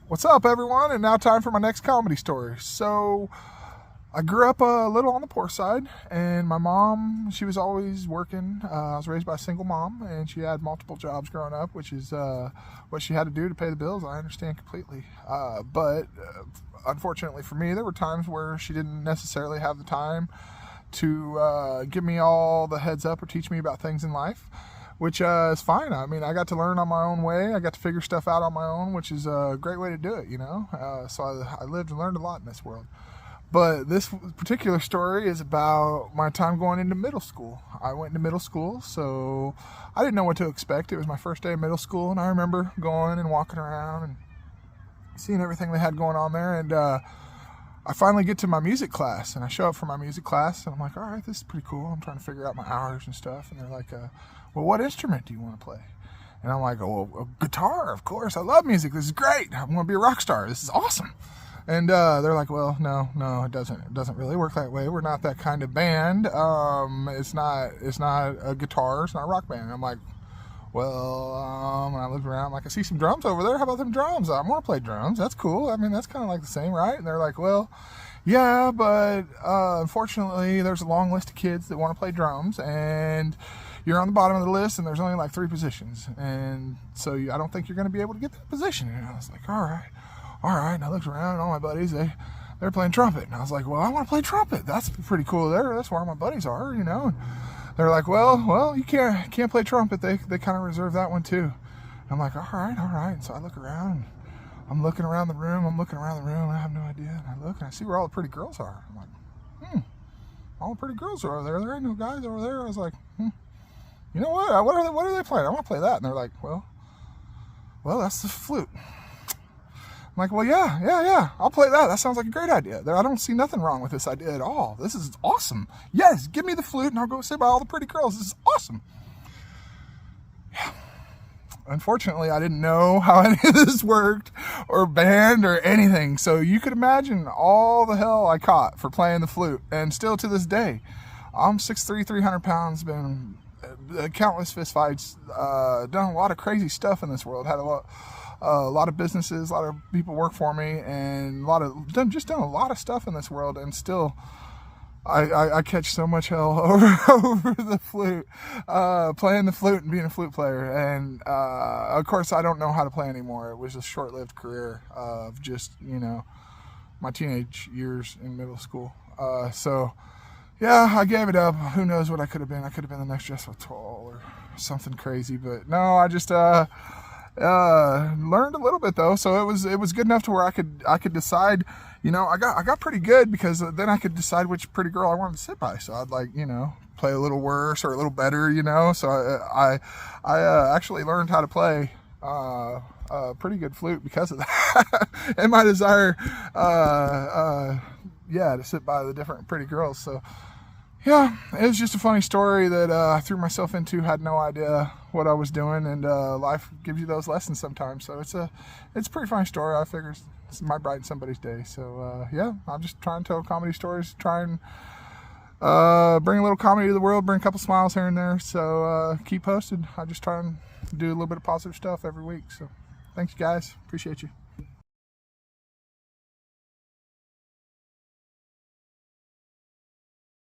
What's up, everyone? And now time for my next comedy story. So I grew up a little on the poor side, and my mom, she was always working. I was raised by a single mom, and she had multiple jobs growing up, which is what she had to do to pay the bills. I understand completely. But unfortunately for me, there were times where she didn't necessarily have the time to give me all the heads up or teach me about things in life, which is fine. I mean, I got to learn on my own way. I got to figure stuff out on my own, which is a great way to do it, you know. So I lived and learned a lot in this world. But this particular story is about my time going into middle school. I went into middle school, so I didn't know what to expect. It was my first day of middle school, and I remember going and walking around and seeing everything they had going on there. And I finally get to my music class, and I show up for my music class, and I'm like, all right, this is pretty cool. I'm trying to figure out my hours and stuff. And they're like, well, what instrument do you want to play? And I'm like, oh, a guitar, of course. I love music. This is great. I'm going to be a rock star. This is awesome. And they're like, well, no, it doesn't really work that way. We're not that kind of band. It's not a guitar. It's not a rock band. And I'm like, well, and I looked around, I'm like, I see some drums over there. How about them drums? I want to play drums. That's cool. I mean, that's kind of like the same, right? And they're like, well, yeah, but unfortunately, there's a long list of kids that want to play drums, and you're on the bottom of the list, and there's only like 3 positions. And so I don't think you're going to be able to get that position. And I was like, all right. And I looked around, and all my buddies, they're playing trumpet. And I was like, well, I want to play trumpet. That's pretty cool there. That's where my buddies are, you know. And they're like, well, you can't play trumpet. They kind of reserve that one too. And I'm like, all right. And so I look around, and I'm looking around the room. And I have no idea. And I look, and I see where all the pretty girls are. I'm like, all the pretty girls are over there. There ain't no guys over there. I was like, you know what? What are they playing? I want to play that. And they're like, well, that's the flute. I'm like, well, yeah, I'll play that. That sounds like a great idea. I don't see nothing wrong with this idea at all. This is awesome. Yes, give me the flute, and I'll go sit by all the pretty girls. This is awesome. Yeah. Unfortunately, I didn't know how any of this worked, or band, or anything. So you could imagine all the hell I caught for playing the flute. And still to this day, I'm 6'3", 300 pounds, been countless fist fights, done a lot of crazy stuff in this world, had a lot of businesses, a lot of people work for me, and done a lot of stuff in this world, and still I catch so much hell over the flute, playing the flute and being a flute player. And of course I don't know how to play anymore. It was a short-lived career of just, you know, my teenage years in middle school. So yeah, I gave it up. Who knows what I could have been. I could have been the next Jethro Tull or something crazy, but no, I just learned a little bit though, so it was good enough to where I could decide, you know. I got pretty good, because then I could decide which pretty girl I wanted to sit by. So I'd, like, you know, play a little worse or a little better, you know. So I actually learned how to play a pretty good flute because of that, and my desire to sit by the different pretty girls. So yeah, it was just a funny story that I threw myself into, had no idea what I was doing, and life gives you those lessons sometimes. So it's a pretty funny story. I figure it might brighten somebody's day. So yeah, I'm just trying to tell comedy stories, try and bring a little comedy to the world, bring a couple smiles here and there. So keep posted. I just try and do a little bit of positive stuff every week. So thanks, guys. Appreciate you.